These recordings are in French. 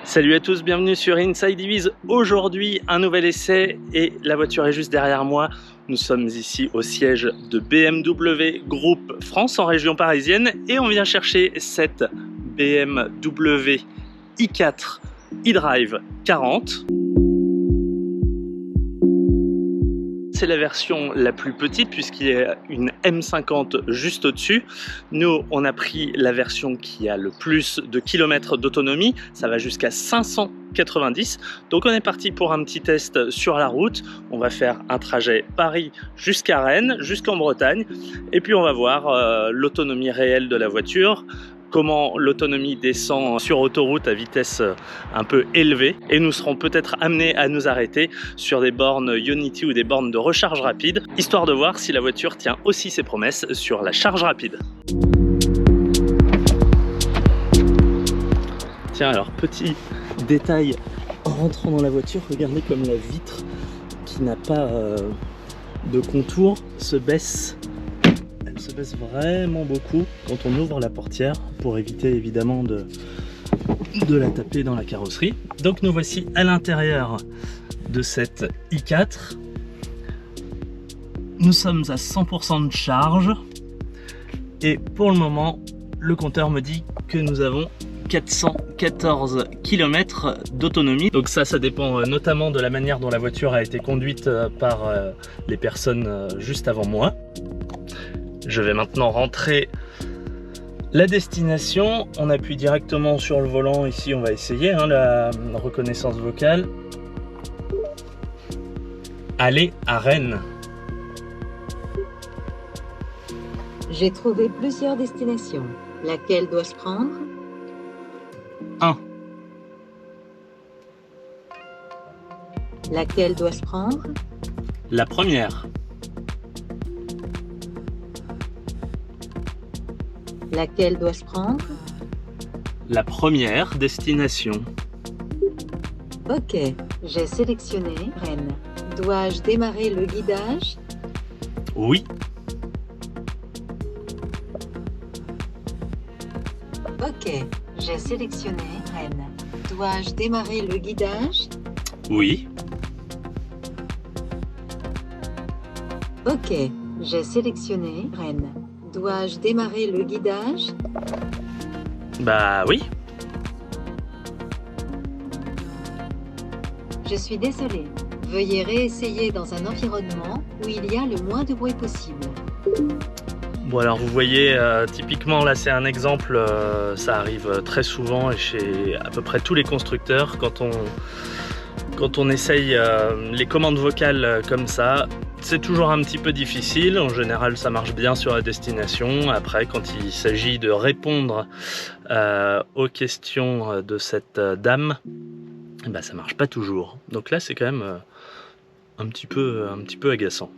Salut à tous, bienvenue sur Inside EVs. Aujourd'hui, un nouvel essai et la voiture est juste derrière moi. Nous sommes ici au siège de BMW Group France en région parisienne et on vient chercher cette BMW i4 eDrive 40. C'est la version la plus petite puisqu'il y a une M50 juste au-dessus. Nous, on a pris la version qui a le plus de kilomètres d'autonomie. Ça va jusqu'à 590. Donc on est parti pour un petit test sur la route. On va faire un trajet Paris jusqu'à Rennes, jusqu'en Bretagne. Et puis on va voir l'autonomie réelle de la voiture, comment l'autonomie descend sur autoroute à vitesse un peu élevée, et nous serons peut-être amenés à nous arrêter sur des bornes Ionity ou des bornes de recharge rapide, histoire de voir si la voiture tient aussi ses promesses sur la charge rapide. Tiens, alors petit détail en rentrant dans la voiture, regardez comme la vitre qui n'a pas de contour se baisse. Elle se baisse vraiment beaucoup quand on ouvre la portière pour éviter évidemment de la taper dans la carrosserie. Donc nous voici à l'intérieur de cette i4. Nous sommes à 100% de charge et pour le moment le compteur me dit que nous avons 414 km d'autonomie. Donc ça dépend notamment de la manière dont la voiture a été conduite par les personnes juste avant moi. Je vais maintenant rentrer la destination. On appuie directement sur le volant. Ici, on va essayer la reconnaissance vocale. Aller à Rennes. J'ai trouvé plusieurs destinations. Laquelle dois-je prendre? 1. Laquelle dois-je prendre? La première. Laquelle dois-je prendre? La première destination. Ok, j'ai sélectionné Rennes. Dois-je démarrer le guidage? Oui. Ok, j'ai sélectionné Rennes. Dois-je démarrer le guidage? Oui. Ok, j'ai sélectionné Rennes. Dois-je démarrer le guidage? Bah oui. Je suis désolé. Veuillez réessayer dans un environnement où il y a le moins de bruit possible. Bon alors vous voyez, typiquement là c'est un exemple, ça arrive très souvent et chez à peu près tous les constructeurs quand on essaye les commandes vocales comme ça. C'est toujours un petit peu difficile, en général ça marche bien sur la destination. Après quand il s'agit de répondre aux questions de cette dame, bah, ça marche pas toujours. Donc là c'est quand même un petit peu agaçant.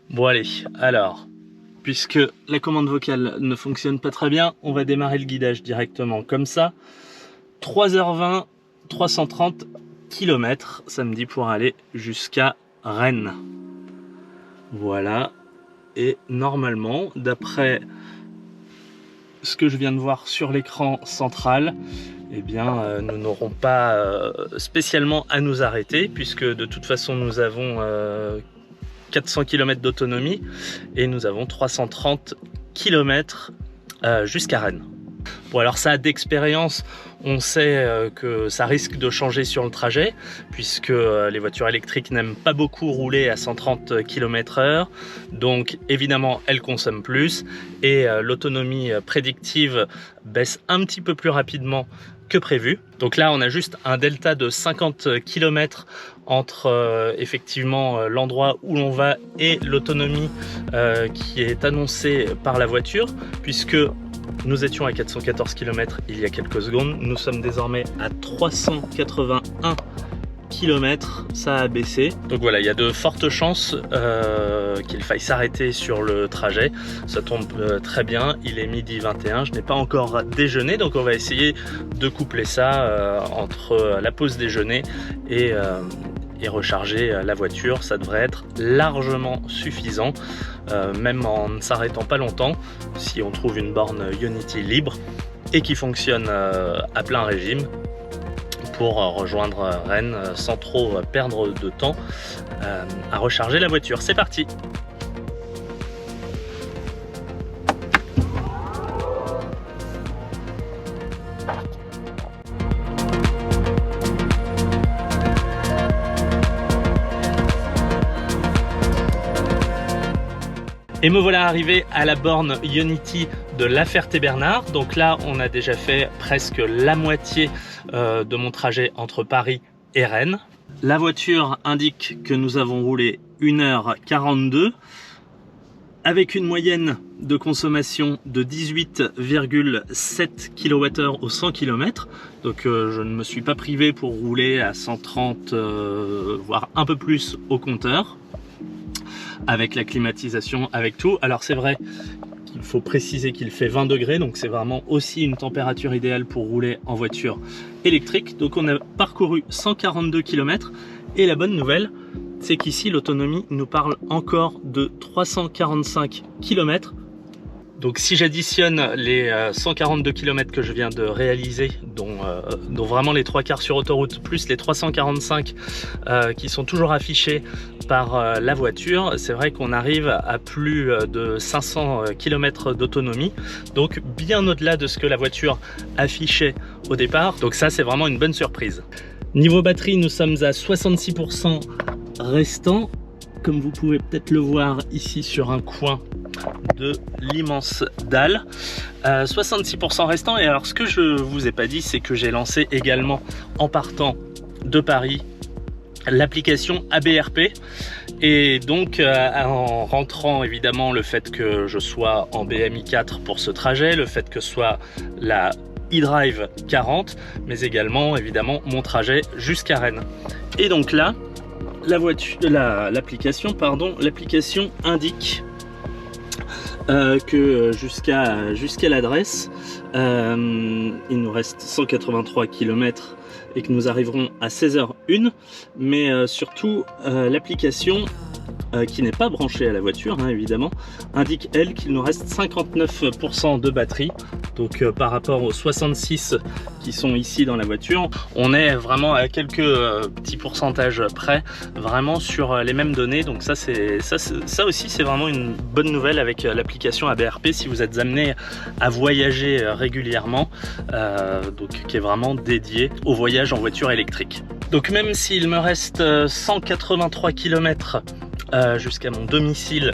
Bon allez, alors, puisque la commande vocale ne fonctionne pas très bien, on va démarrer le guidage directement comme ça. 3h20, 330 km samedi pour aller jusqu'à Rennes. Voilà, et normalement, d'après ce que je viens de voir sur l'écran central, eh bien, nous n'aurons pas spécialement à nous arrêter, puisque de toute façon nous avons 400 km d'autonomie et nous avons 330 km jusqu'à Rennes. Bon alors ça d'expérience, on sait que ça risque de changer sur le trajet puisque les voitures électriques n'aiment pas beaucoup rouler à 130 km/h, donc évidemment elles consomment plus et l'autonomie prédictive baisse un petit peu plus rapidement que prévu. Donc là on a juste un delta de 50 km entre effectivement l'endroit où l'on va et l'autonomie qui est annoncée par la voiture, puisque nous étions à 414 km il y a quelques secondes, nous sommes désormais à 381 km, ça a baissé. Donc voilà, il y a de fortes chances qu'il faille s'arrêter sur le trajet. Ça tombe très bien, il est midi 21, je n'ai pas encore déjeuné, donc on va essayer de coupler ça entre la pause déjeuner et et recharger la voiture. Ça devrait être largement suffisant, même en ne s'arrêtant pas longtemps, si on trouve une borne Ionity libre et qui fonctionne à plein régime, pour rejoindre Rennes sans trop perdre de temps à recharger la voiture. C'est parti! Et me voilà arrivé à la borne Ionity de La Ferté-Bernard. Donc là, on a déjà fait presque la moitié de mon trajet entre Paris et Rennes. La voiture indique que nous avons roulé 1h42 avec une moyenne de consommation de 18,7 kWh au 100 km. Donc je ne me suis pas privé pour rouler à 130, voire un peu plus au compteur, avec la climatisation, avec tout. Alors c'est vrai qu'il faut préciser qu'il fait 20 degrés, donc c'est vraiment aussi une température idéale pour rouler en voiture électrique. Donc on a parcouru 142 km et la bonne nouvelle, c'est qu'ici l'autonomie nous parle encore de 345 km. Donc si j'additionne les 142 km que je viens de réaliser, dont vraiment les 3/4 sur autoroute, plus les 345 qui sont toujours affichés par la voiture, c'est vrai qu'on arrive à plus de 500 km d'autonomie, donc bien au-delà de ce que la voiture affichait au départ. Donc ça, c'est vraiment une bonne surprise. Niveau batterie, nous sommes à 66% restant, comme vous pouvez peut-être le voir ici sur un coin de l'immense dalle. 66% restant. Et alors ce que je vous ai pas dit, c'est que j'ai lancé également en partant de Paris l'application ABRP, et donc en rentrant évidemment le fait que je sois en BM-i4 pour ce trajet, le fait que ce soit la eDrive 40, mais également évidemment mon trajet jusqu'à Rennes. Et donc là, l'application indique que jusqu'à l'adresse, il nous reste 183 km et que nous arriverons à 16h01, mais surtout l'application qui n'est pas branchée à la voiture, hein, évidemment, indique elle qu'il nous reste 59% de batterie. Donc par rapport aux 66 qui sont ici dans la voiture, on est vraiment à quelques petits pourcentages près, vraiment sur les mêmes données. Donc ça aussi c'est vraiment une bonne nouvelle avec l'application ABRP si vous êtes amené à voyager régulièrement, donc qui est vraiment dédié au voyage en voiture électrique. Donc même s'il me reste 183 km jusqu'à mon domicile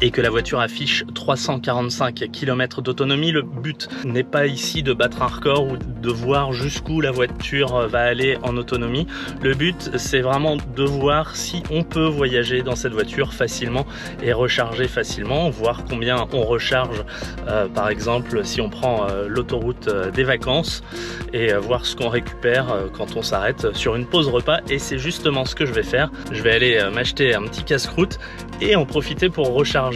et que la voiture affiche 345 km d'autonomie, le but n'est pas ici de battre un record ou de voir jusqu'où la voiture va aller en autonomie. Le but, c'est vraiment de voir si on peut voyager dans cette voiture facilement et recharger facilement, voir combien on recharge, par exemple si on prend l'autoroute des vacances, et voir ce qu'on récupère quand on s'arrête sur une pause repas. Et c'est justement ce que je vais faire. Je vais aller m'acheter un petit casse-croûte et en profiter pour recharger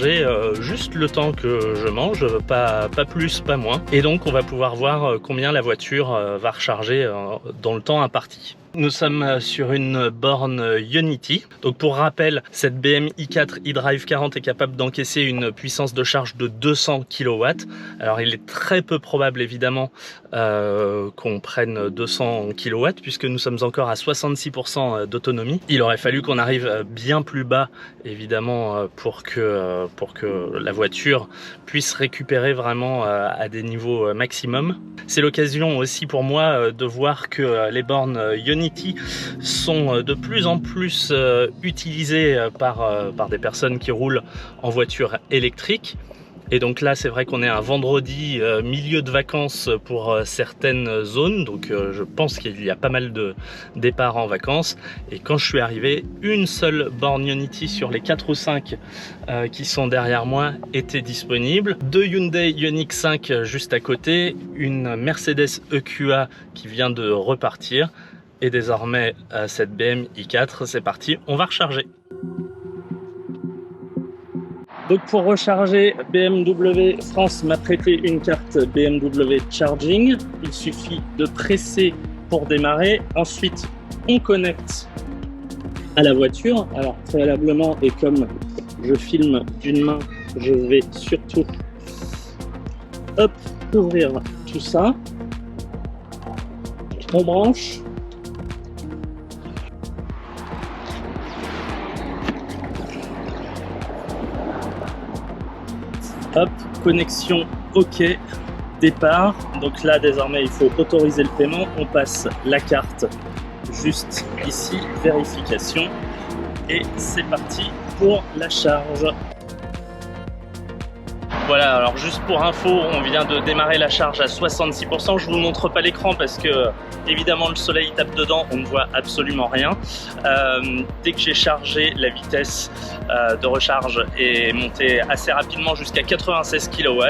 juste le temps que je mange, pas plus, pas moins. Et donc on va pouvoir voir combien la voiture va recharger dans le temps imparti. Nous sommes sur une borne Ionity. Donc pour rappel, cette BM-i4 eDrive 40 est capable d'encaisser une puissance de charge de 200 kW. Alors il est très peu probable évidemment qu'on prenne 200 kW puisque nous sommes encore à 66% d'autonomie. Il aurait fallu qu'on arrive bien plus bas évidemment pour que la voiture puisse récupérer vraiment à des niveaux maximum. C'est l'occasion aussi pour moi de voir que les bornes Ionity sont de plus en plus utilisées par des personnes qui roulent en voiture électrique. Et donc là, c'est vrai qu'on est un vendredi milieu de vacances pour certaines zones. Donc je pense qu'il y a pas mal de départs en vacances. Et quand je suis arrivé, une seule borne Ionity sur les 4 ou 5 qui sont derrière moi était disponible. 2 Hyundai Ioniq 5 juste à côté, une Mercedes EQA qui vient de repartir. Et désormais, cette BM-i4, c'est parti, on va recharger. Donc pour recharger, BMW France m'a prêté une carte BMW Charging. Il suffit de presser pour démarrer. Ensuite, on connecte à la voiture. Alors préalablement, et comme je filme d'une main, je vais surtout hop, ouvrir tout ça. On branche. Hop, connexion OK, départ. Donc là désormais il faut autoriser le paiement. On passe la carte juste ici, vérification, et c'est parti pour la charge. Voilà, alors juste pour info, on vient de démarrer la charge à 66%. Je vous montre pas l'écran parce que évidemment le soleil tape dedans, on ne voit absolument rien. Dès que j'ai chargé, la vitesse de recharge est montée assez rapidement jusqu'à 96 kW.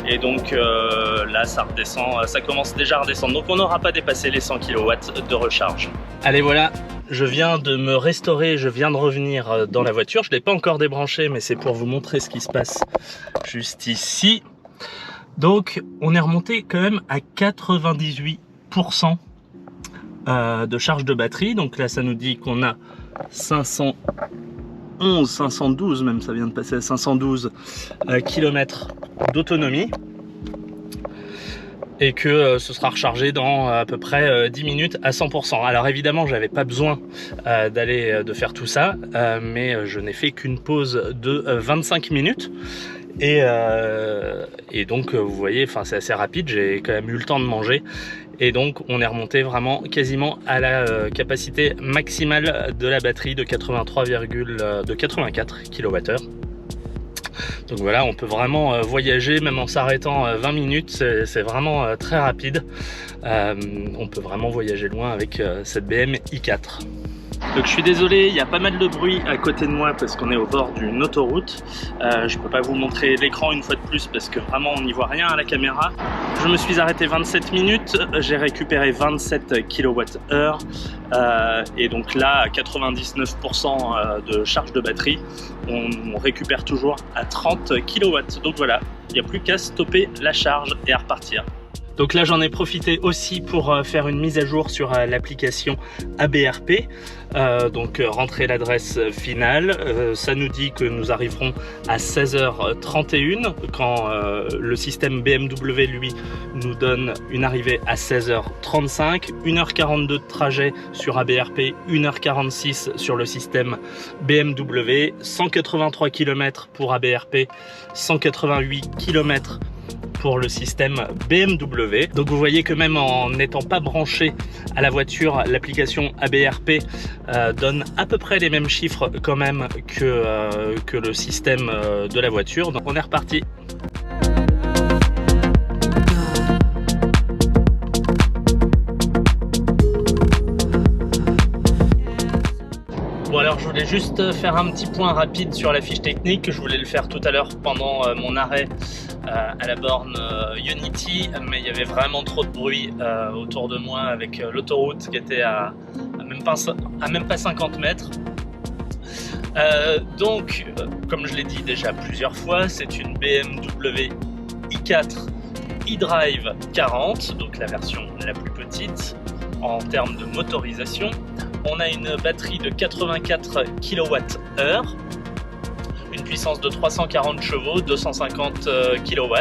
Et donc là ça redescend, ça commence déjà à redescendre. Donc on n'aura pas dépassé les 100 kW de recharge. Allez voilà, je viens de me restaurer, je viens de revenir dans la voiture. Je ne l'ai pas encore débranché, mais c'est pour vous montrer ce qui se passe juste ici. Donc on est remonté quand même à 98% de charge de batterie. Donc là ça nous dit qu'on a 512 même, ça vient de passer à 512 km d'autonomie. Et que ce sera rechargé dans à peu près 10 minutes à 100%. Alors évidemment, j'avais pas besoin de faire tout ça, mais je n'ai fait qu'une pause de 25 minutes. Et donc vous voyez, enfin c'est assez rapide, j'ai quand même eu le temps de manger. Et donc on est remonté vraiment quasiment à la capacité maximale de la batterie de 84 kWh. Donc voilà, on peut vraiment voyager même en s'arrêtant 20 minutes, c'est vraiment très rapide. On peut vraiment voyager loin avec cette BM i4. Donc je suis désolé, il y a pas mal de bruit à côté de moi parce qu'on est au bord d'une autoroute. Je peux pas vous montrer l'écran une fois de plus parce que vraiment on n'y voit rien à la caméra. Je me suis arrêté 27 minutes, j'ai récupéré 27 kWh et donc là à 99% de charge de batterie, on récupère toujours à 30 kW. Donc voilà, il n'y a plus qu'à stopper la charge et à repartir. Donc là j'en ai profité aussi pour faire une mise à jour sur l'application ABRP, donc rentrer l'adresse finale, ça nous dit que nous arriverons à 16h31 quand le système BMW lui nous donne une arrivée à 16h35, 1h42 de trajet sur ABRP, 1h46 sur le système BMW, 183 km pour ABRP, 188 km pour le système BMW. Donc vous voyez que même en n'étant pas branché à la voiture, l'application ABRP donne à peu près les mêmes chiffres quand même que le système de la voiture. Donc on est reparti. Bon alors je voulais juste faire un petit point rapide sur la fiche technique. Je voulais le faire tout à l'heure pendant mon arrêt à la borne Unity, mais il y avait vraiment trop de bruit autour de moi avec l'autoroute qui était à même pas 50 mètres. Donc comme je l'ai dit déjà plusieurs fois, c'est une BMW i4 eDrive 40, donc la version la plus petite en termes de motorisation. On a une batterie de 84 kWh, une puissance de 340 chevaux, 250 kW.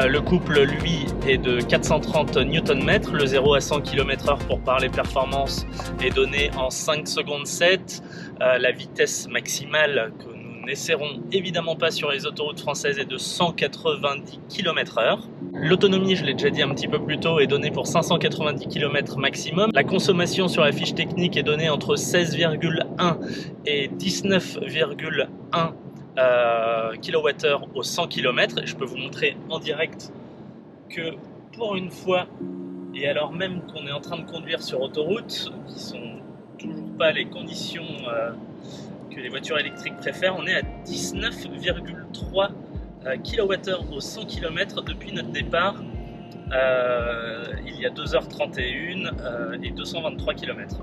Le couple, lui, est de 430 Nm. Le 0 à 100 km/h pour parler performance est donné en 5 secondes 7. La vitesse maximale que nous n'essaierons évidemment pas sur les autoroutes françaises est de 190 km/h. L'autonomie, je l'ai déjà dit un petit peu plus tôt, est donnée pour 590 km maximum. La consommation sur la fiche technique est donnée entre 16,1 et 19,1 kWh au 100 km. Et je peux vous montrer en direct que pour une fois, et alors même qu'on est en train de conduire sur autoroute, qui sont toujours pas les conditions que les voitures électriques préfèrent, on est à 19,3 kWh au 100 km depuis notre départ il y a 2h31 et 223 km.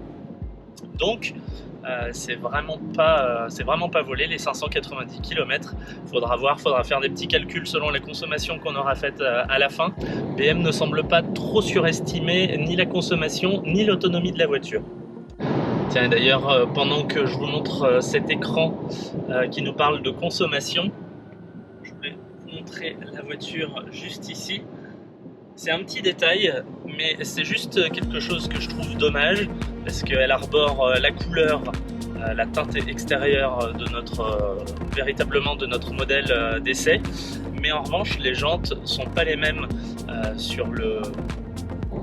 Donc c'est vraiment pas volé les 590 km. Faudra faire des petits calculs selon la consommation qu'on aura faite à la fin. BM ne semble pas trop surestimer ni la consommation ni l'autonomie de la voiture. Tiens, d'ailleurs, pendant que je vous montre cet écran qui nous parle de consommation, je voulais vous montrer la voiture juste ici. C'est un petit détail, mais c'est juste quelque chose que je trouve dommage, parce qu'elle arbore la couleur, la teinte extérieure de véritablement de notre modèle d'essai. Mais en revanche, les jantes sont pas les mêmes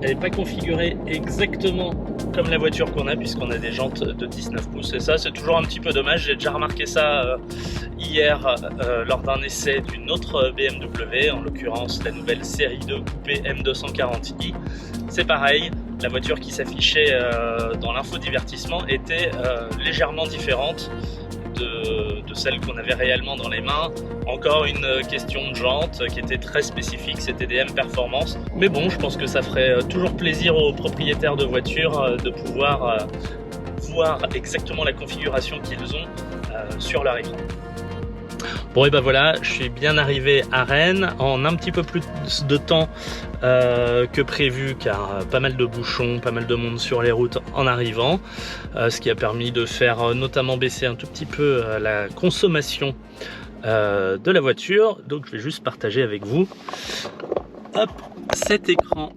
Elle n'est pas configurée exactement comme la voiture qu'on a, puisqu'on a des jantes de 19 pouces. Et ça, c'est toujours un petit peu dommage. J'ai déjà remarqué ça hier lors d'un essai d'une autre BMW, en l'occurrence la nouvelle série 2 coupé M240i. C'est pareil, la voiture qui s'affichait dans l'infodivertissement était légèrement différente de celle qu'on avait réellement dans les mains. Encore une question de jante qui était très spécifique, c'était des M Performance. Mais bon, je pense que ça ferait toujours plaisir aux propriétaires de voitures de pouvoir voir exactement la configuration qu'ils ont sur leur écran. Bon, et ben voilà, je suis bien arrivé à Rennes en un petit peu plus de temps que prévu, car pas mal de bouchons, pas mal de monde sur les routes en arrivant, ce qui a permis de faire notamment baisser un tout petit peu la consommation de la voiture. Donc je vais juste partager avec vous, hop, cet écran.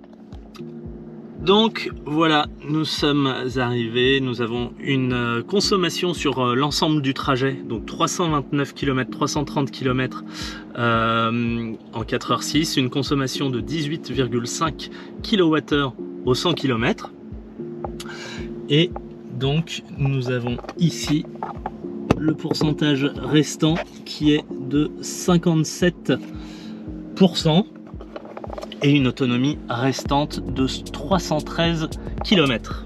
Donc voilà, nous sommes arrivés, nous avons une consommation sur l'ensemble du trajet, donc 329 km, 330 km en 4h06, une consommation de 18,5 kWh au 100 km. Et donc nous avons ici le pourcentage restant qui est de 57%. Et une autonomie restante de 313 km.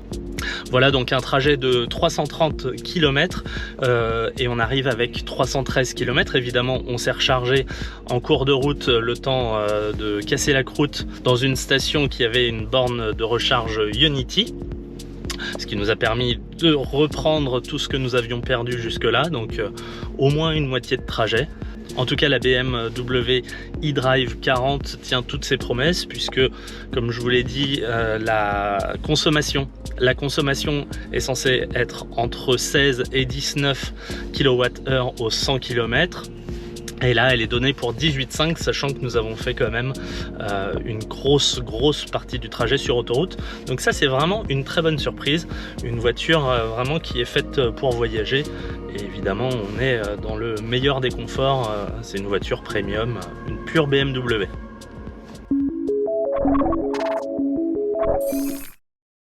Voilà donc un trajet de 330 km et on arrive avec 313 km. Évidemment, on s'est rechargé en cours de route le temps de casser la croûte dans une station qui avait une borne de recharge Ionity, ce qui nous a permis de reprendre tout ce que nous avions perdu jusque-là, donc au moins une moitié de trajet. En tout cas, la BMW iDrive 40 tient toutes ses promesses, puisque, comme je vous l'ai dit, la consommation est censée être entre 16 et 19 kWh au 100 km. Et là, elle est donnée pour 18,5, sachant que nous avons fait quand même une grosse partie du trajet sur autoroute. Donc ça, c'est vraiment une très bonne surprise. Une voiture vraiment qui est faite pour voyager. Et évidemment, on est dans le meilleur des conforts. C'est une voiture premium, une pure BMW.